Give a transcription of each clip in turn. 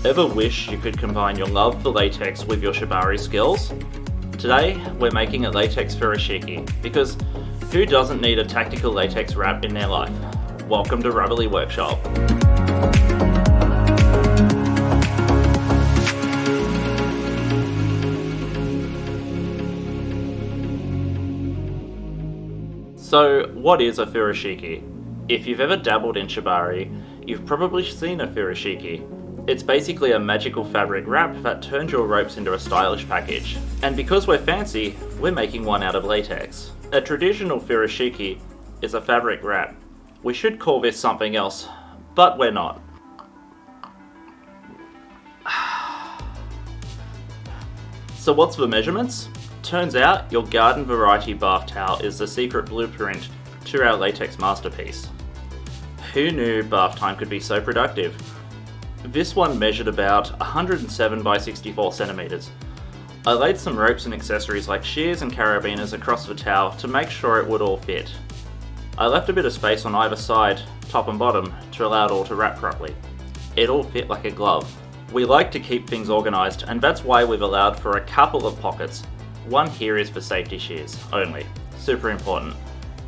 Ever wish you could combine your love for latex with your shibari skills? Today, we're making a latex furoshiki, because who doesn't need a tactical latex wrap in their life? Welcome to Rubberly Workshop. So, what is a furoshiki? If you've ever dabbled in shibari, you've probably seen a furoshiki. It's basically a magical fabric wrap that turns your ropes into a stylish package. And because we're fancy, we're making one out of latex. A traditional furoshiki is a fabric wrap. We should call this something else, but we're not. So what's the measurements? Turns out your garden variety bath towel is the secret blueprint to our latex masterpiece. Who knew bath time could be so productive? This one measured about 107 by 64 centimeters. I laid some ropes and accessories like shears and carabiners across the towel to make sure it would all fit. I left a bit of space on either side, top and bottom, to allow it all to wrap properly. It all fit like a glove. We like to keep things organised, and that's why we've allowed for a couple of pockets. One here is for safety shears only, super important.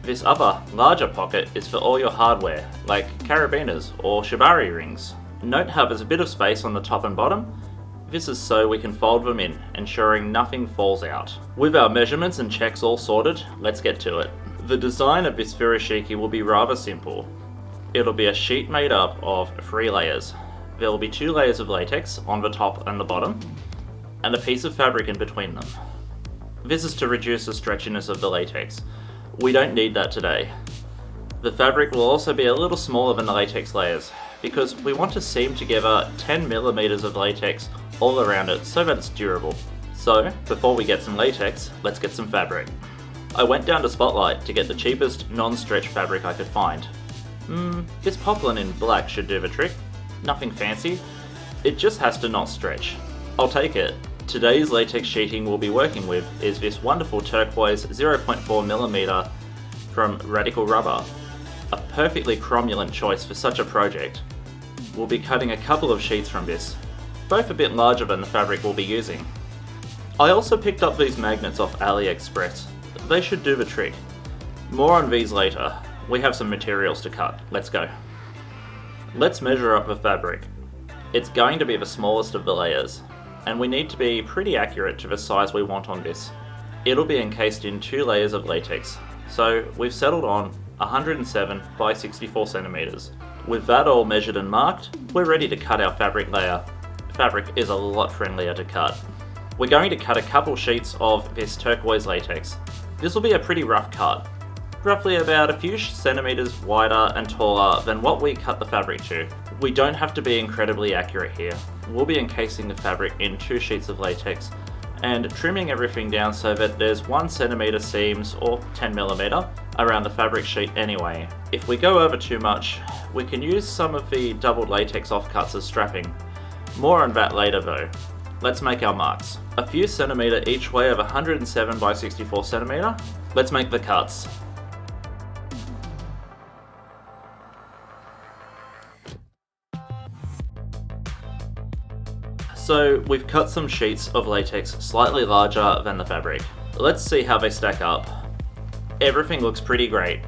This other, larger pocket is for all your hardware, like carabiners or shibari rings. Note how there's a bit of space on the top and bottom. This is so we can fold them in, ensuring nothing falls out. With our measurements and checks all sorted, let's get to it. The design of this furoshiki will be rather simple. It'll be a sheet made up of 3 layers. There will be 2 layers of latex on the top and the bottom, and a piece of fabric in between them. This is to reduce the stretchiness of the latex. We don't need that today. The fabric will also be a little smaller than the latex layers, because we want to seam together 10 millimeters of latex all around it so that it's durable. So, before we get some latex, let's get some fabric. I went down to Spotlight to get the cheapest non-stretch fabric I could find. This poplin in black should do the trick. Nothing fancy. It just has to not stretch. I'll take it. Today's latex sheeting we'll be working with is this wonderful turquoise 0.4mm from Radical Rubber. A perfectly cromulent choice for such a project. We'll be cutting a couple of sheets from this, both a bit larger than the fabric we'll be using. I also picked up these magnets off AliExpress. They should do the trick. More on these later. We have some materials to cut. Let's go. Let's measure up the fabric. It's going to be the smallest of the layers, and we need to be pretty accurate to the size we want on this. It'll be encased in 2 layers of latex, so we've settled on 107 by 64 centimeters. With that all measured and marked, we're ready to cut our fabric layer. Fabric is a lot friendlier to cut. We're going to cut a couple sheets of this turquoise latex. This will be a pretty rough cut, roughly about a few centimeters wider and taller than what we cut the fabric to. We don't have to be incredibly accurate here. We'll be encasing the fabric in 2 sheets of latex and trimming everything down so that there's 1 centimeter seams or 10mm around the fabric sheet anyway. If we go over too much, we can use some of the doubled latex offcuts as strapping. More on that later though. Let's make our marks. A few centimeter each way of 107 by 64 centimeter. Let's make the cuts. So we've cut some sheets of latex slightly larger than the fabric. Let's see how they stack up. Everything looks pretty great.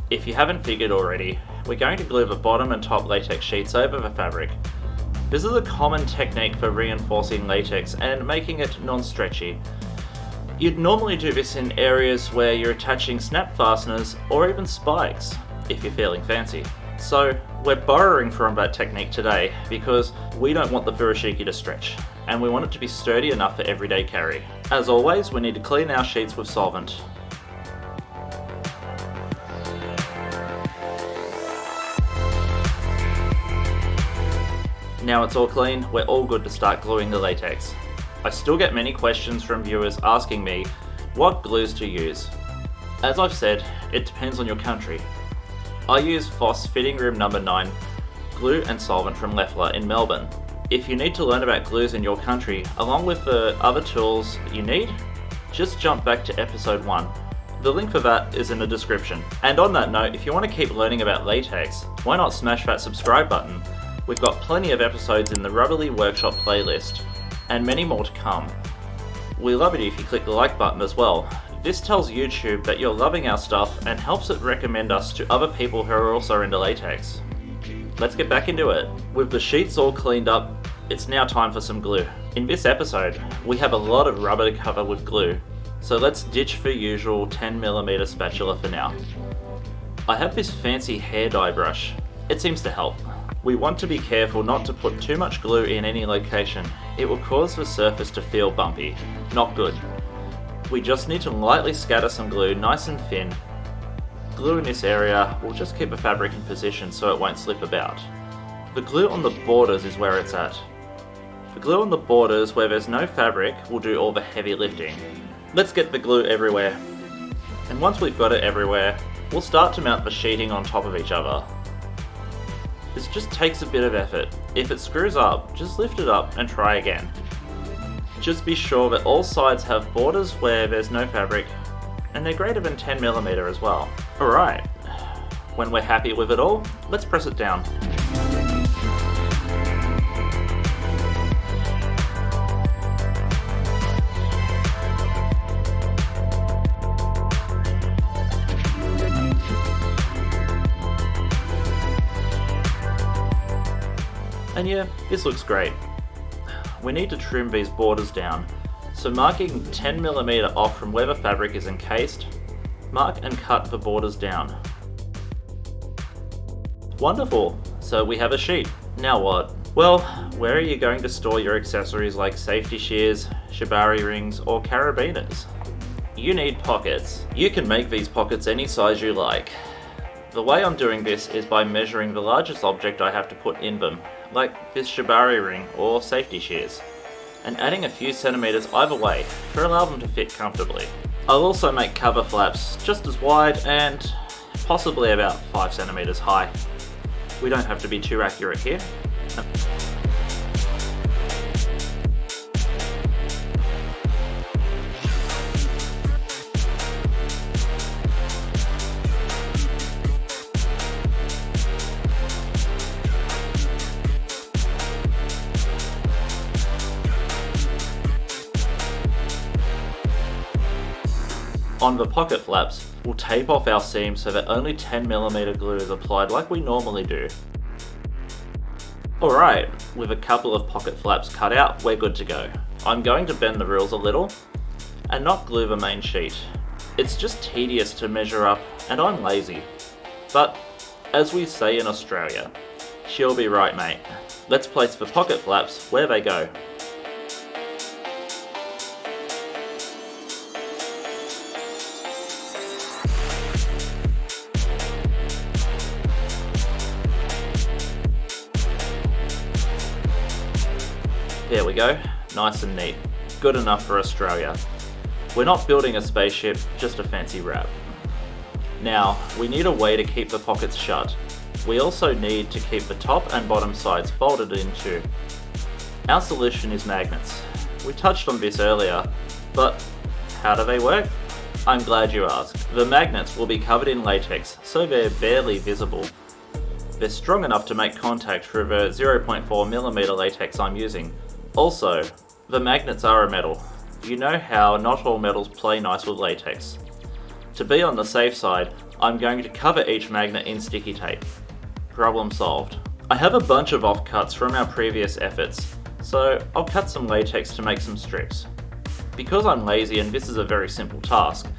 If you haven't figured already, we're going to glue the bottom and top latex sheets over the fabric. This is a common technique for reinforcing latex and making it non-stretchy. You'd normally do this in areas where you're attaching snap fasteners or even spikes, if you're feeling fancy. So we're borrowing from that technique today because we don't want the furoshiki to stretch, and we want it to be sturdy enough for everyday carry. As always, we need to clean our sheets with solvent. Now it's all clean, we're all good to start gluing the latex. I still get many questions from viewers asking me what glues to use. As I've said, it depends on your country. I use Foss Fitting Room number 9 glue and solvent from Leffler in Melbourne. If you need to learn about glues in your country, along with the other tools you need, just jump back to episode 1. The link for that is in the description. And on that note, if you want to keep learning about latex, why not smash that subscribe button? We've got plenty of episodes in the Rubberly Workshop playlist, and many more to come. We love it if you click the like button as well. This tells YouTube that you're loving our stuff and helps it recommend us to other people who are also into latex. Let's get back into it. With the sheets all cleaned up, it's now time for some glue. In this episode, we have a lot of rubber to cover with glue, so let's ditch the usual 10mm spatula for now. I have this fancy hair dye brush. It seems to help. We want to be careful not to put too much glue in any location. It will cause the surface to feel bumpy. Not good. We just need to lightly scatter some glue nice and thin. Glue in this area will just keep the fabric in position so it won't slip about. The glue on the borders is where it's at. The glue on the borders where there's no fabric will do all the heavy lifting. Let's get the glue everywhere. And once we've got it everywhere, we'll start to mount the sheeting on top of each other. This just takes a bit of effort. If it screws up, just lift it up and try again. Just be sure that all sides have borders where there's no fabric, and they're greater than 10mm as well. Alright, when we're happy with it all, let's press it down. And yeah, this looks great. We need to trim these borders down, so marking 10mm off from where the fabric is encased, mark and cut the borders down. Wonderful, so we have a sheet. Now what? Well, where are you going to store your accessories like safety shears, shibari rings, or carabiners? You need pockets. You can make these pockets any size you like. The way I'm doing this is by measuring the largest object I have to put in them, like this shibari ring or safety shears, and adding a few centimeters either way to allow them to fit comfortably. I'll also make cover flaps just as wide and possibly about 5 centimeters high. We don't have to be too accurate here. On the pocket flaps, we'll tape off our seam so that only 10mm glue is applied like we normally do. Alright, with a couple of pocket flaps cut out, we're good to go. I'm going to bend the rules a little and not glue the main sheet. It's just tedious to measure up and I'm lazy. But as we say in Australia, she'll be right mate. Let's place the pocket flaps where they go. There we go, nice and neat. Good enough for Australia. We're not building a spaceship, just a fancy wrap. Now, we need a way to keep the pockets shut. We also need to keep the top and bottom sides folded in too. Our solution is magnets. We touched on this earlier, but how do they work? I'm glad you asked. The magnets will be covered in latex, so they're barely visible. They're strong enough to make contact through the 0.4mm latex I'm using. Also, the magnets are a metal. You know how not all metals play nice with latex. To be on the safe side, I'm going to cover each magnet in sticky tape. Problem solved. I have a bunch of offcuts from our previous efforts, so I'll cut some latex to make some strips. Because I'm lazy and this is a very simple task,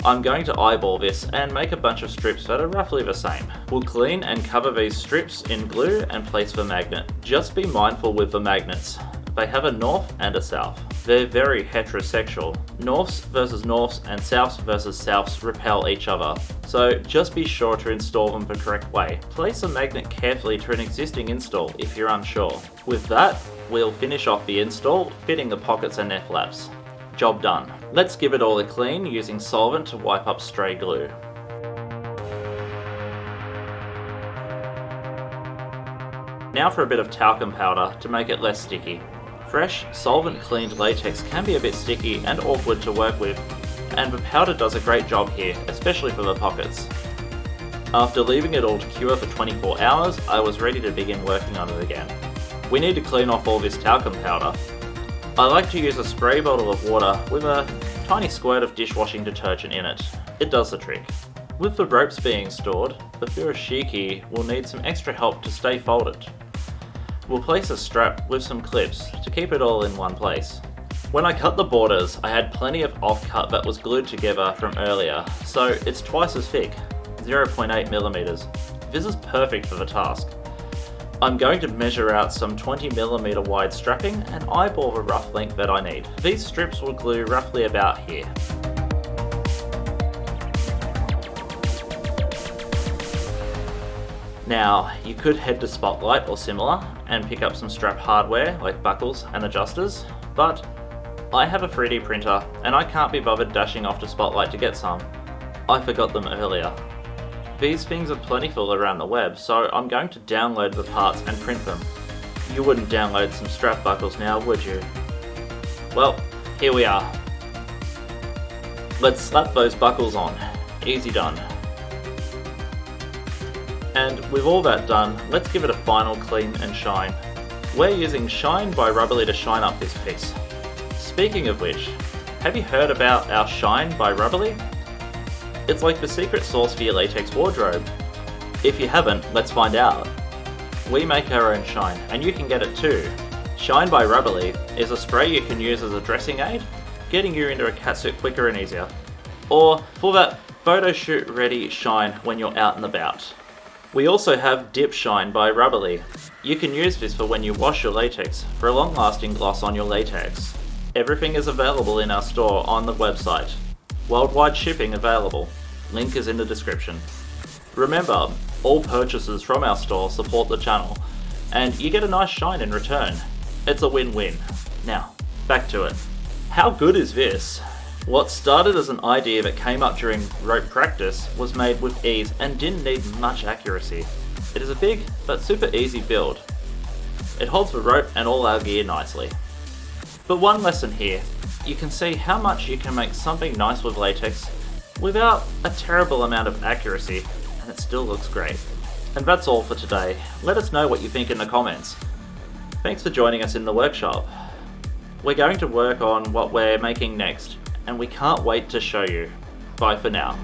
I'm going to eyeball this and make a bunch of strips that are roughly the same. We'll clean and cover these strips in glue and place the magnet. Just be mindful with the magnets. They have a north and a south. They're very heterosexual. Norths versus norths and souths versus souths repel each other. So just be sure to install them the correct way. Place a magnet carefully to an existing install if you're unsure. With that, we'll finish off the install, fitting the pockets and their flaps. Job done. Let's give it all a clean using solvent to wipe up stray glue. Now for a bit of talcum powder to make it less sticky. Fresh, solvent-cleaned latex can be a bit sticky and awkward to work with, and the powder does a great job here, especially for the pockets. After leaving it all to cure for 24 hours, I was ready to begin working on it again. We need to clean off all this talcum powder. I like to use a spray bottle of water with a tiny squirt of dishwashing detergent in it. It does the trick. With the ropes being stored, the furoshiki will need some extra help to stay folded. We'll place a strap with some clips to keep it all in one place. When I cut the borders, I had plenty of off-cut that was glued together from earlier, so it's twice as thick, 0.8mm. This is perfect for the task. I'm going to measure out some 20mm wide strapping and eyeball the rough length that I need. These strips will glue roughly about here. Now, you could head to Spotlight or similar and pick up some strap hardware like buckles and adjusters, but I have a 3D printer and I can't be bothered dashing off to Spotlight to get some. I forgot them earlier. These things are plentiful around the web, so I'm going to download the parts and print them. You wouldn't download some strap buckles now, would you? Well, here we are. Let's slap those buckles on. Easy done. And with all that done, let's give it a final clean and shine. We're using Shine by Rubberly to shine up this piece. Speaking of which, have you heard about our Shine by Rubberly? It's like the secret sauce for your latex wardrobe. If you haven't, let's find out. We make our own Shine, and you can get it too. Shine by Rubberly is a spray you can use as a dressing aid, getting you into a catsuit quicker and easier. Or for that photo shoot ready shine when you're out and about. We also have Dip Shine by Rubberly. You can use this for when you wash your latex for a long-lasting gloss on your latex. Everything is available in our store on the website. Worldwide shipping available. Link is in the description. Remember, all purchases from our store support the channel, and you get a nice shine in return. It's a win-win. Now, back to it. How good is this? What started as an idea that came up during rope practice was made with ease and didn't need much accuracy. It is a big but super easy build. It holds the rope and all our gear nicely. But one lesson here, you can see how much you can make something nice with latex without a terrible amount of accuracy, and it still looks great. And that's all for today. Let us know what you think in the comments. Thanks for joining us in the workshop. We're going to work on what we're making next, and we can't wait to show you. Bye for now.